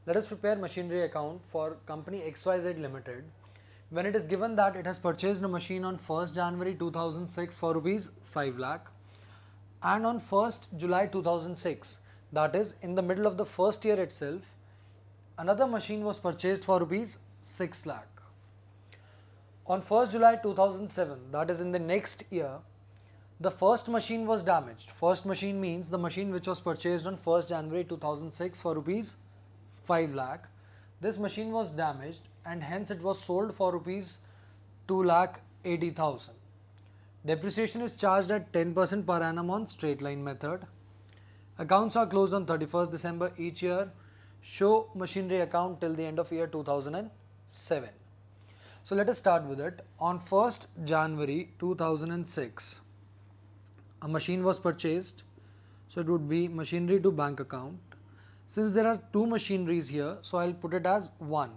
Let us prepare machinery account for company XYZ Limited when it is given that it has purchased a machine on 1st January 2006 for rupees 5 lakh and on 1st July 2006, that is in the middle of the first year itself, another machine was purchased for rupees 6 lakh. On 1st July 2007, that is in the next year, the first machine was damaged. First machine means the machine which was purchased on 1st January 2006 for rupees 5 lakh. This machine was damaged and hence it was sold for rupees 2 lakh 80,000. Depreciation is charged at 10% per annum on straight line method. Accounts are closed on 31st December each year. Show machinery account till the end of year 2007. So let us start with it. On 1st January 2006, a machine was purchased. So it would be machinery to bank account. Since there are two machineries here, so I'll put it as 1.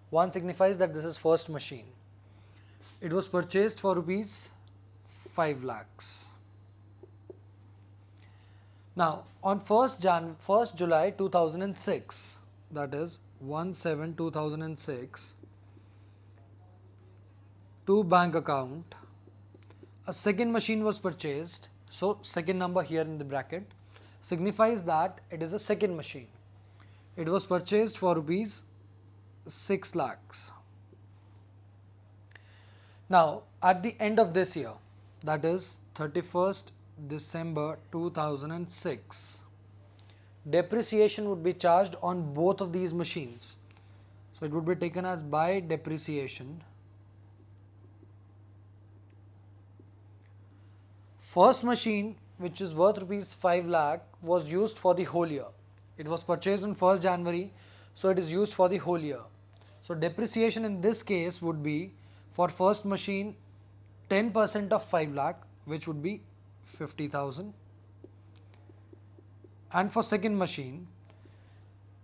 1 signifies that this is first machine. It was purchased for rupees 5 lakhs. Now on 1st July 2006, that is 1/7/2006, to bank account, a second machine was purchased. So second number here in the bracket signifies that it is a second machine. It was purchased for rupees 6 lakhs. Now at the end of this year, that is 31st December 2006, depreciation would be charged on both of these machines. So it would be taken as by depreciation. First machine, which is worth rupees 5 lakh, was used for the whole year. It was purchased on 1st January, so it is used for the whole year. So depreciation in this case would be for first machine 10% of 5 lakh, which would be 50,000. And for second machine,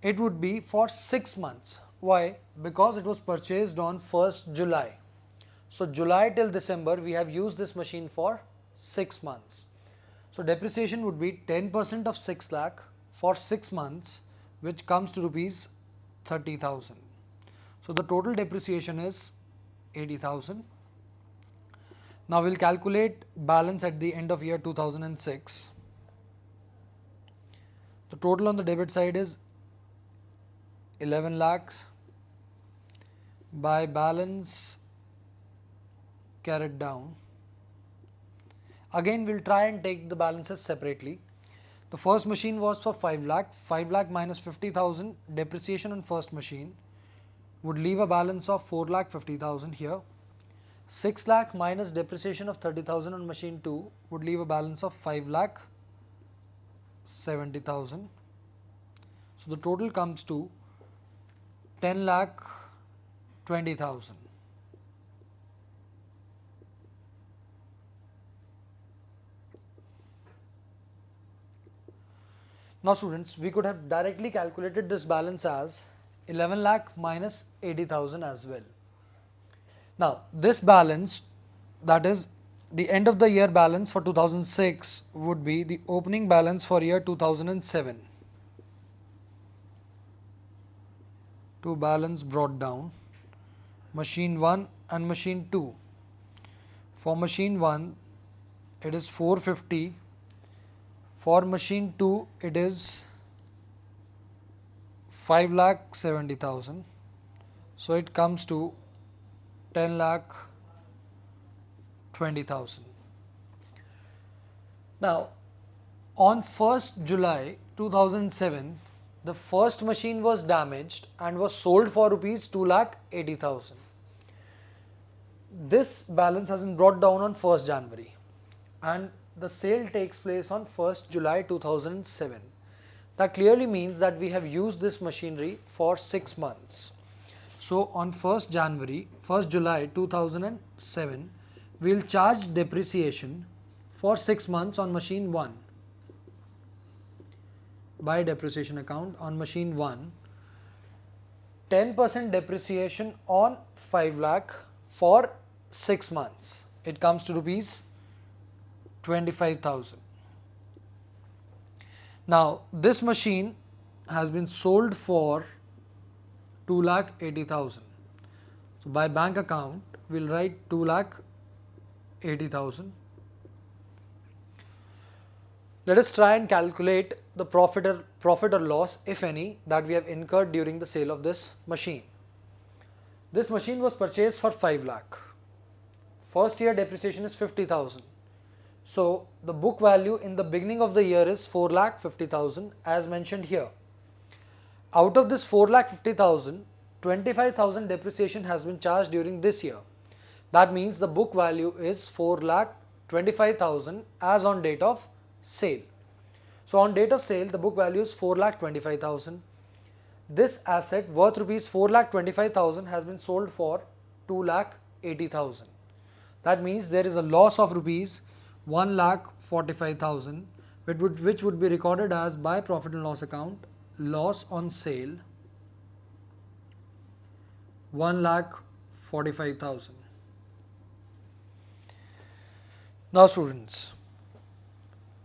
it would be for 6 months. Why? Because it was purchased on 1st July. So July till December, we have used this machine for 6 months. So depreciation would be 10% of 6 lakh for 6 months, which comes to rupees 30,000. So the total depreciation is 80,000. Now we'll calculate balance at the end of year 2006. The total on the debit side is 11 lakhs by balance carried down. Again, we'll try and take the balances separately. The first machine was for 5 lakh. 5 lakh minus 50,000 depreciation on first machine would leave a balance of 4 lakh 50,000 here. 6 lakh minus depreciation of 30,000 on machine 2 would leave a balance of 5 lakh 70,000. So the total comes to 10 lakh 20,000. Now students, we could have directly calculated this balance as 11 lakh minus 80,000 as well. Now this balance, that is the end of the year balance for 2006, would be the opening balance for year 2007. Two balance brought down, machine 1 and machine 2. For machine 1 it is 450. For machine 2 it is 5 lakh 70,000. So it comes to 10 lakh 20,000. Now on 1st July 2007, the first machine was damaged and was sold for rupees 2 lakh 80,000. This balance has been brought down on 1st January and the sale takes place on 1st July 2007. That clearly means that we have used this machinery for 6 months. So on 1st July 2007, we will charge depreciation for 6 months on machine 1 by depreciation account on machine 1. 10% depreciation on 5 lakh for 6 months. It comes to rupees 25,000. Now this machine has been sold for 2,80,000. So by bank account, we'll write 2,80,000. Let us try and calculate the profit or loss, if any, that we have incurred during the sale of this machine. This machine was purchased for 5 lakh. First year depreciation is 50,000. So the book value in the beginning of the year is 4,50,000 as mentioned here. Out of this 4,50,000, 25,000 depreciation has been charged during this year. That means the book value is 4,25,000 as on date of sale. So on date of sale, the book value is 4,25,000. This asset worth rupees 4,25,000 has been sold for 2,80,000. That means there is a loss of rupees 1,45,000, which would be recorded as by profit and loss account, loss on sale 1,45,000. Now students,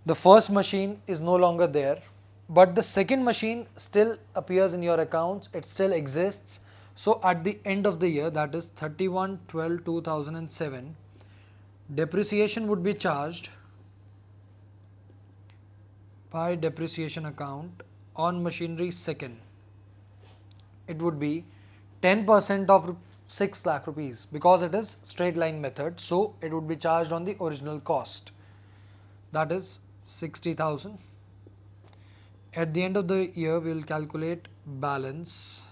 the first machine is no longer there, but the second machine still appears in your accounts, it still exists. So at the end of the year, that is 31/12/2007, depreciation would be charged by depreciation account on machinery second. It would be 10% of 6 lakh rupees because it is straight line method. So it would be charged on the original cost, that is 60,000. At the end of the year, we will calculate balance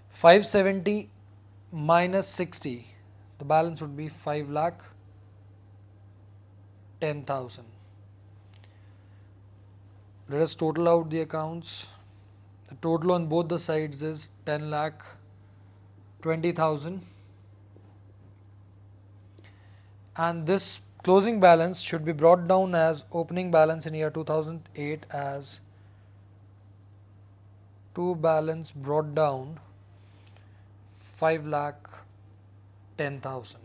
570 minus 60. The balance would be 5,10,000. Let us total out the accounts. The total on both the sides is 10,20,000. And this closing balance should be brought down as opening balance in year 2008 as to balance brought down 5,10,000.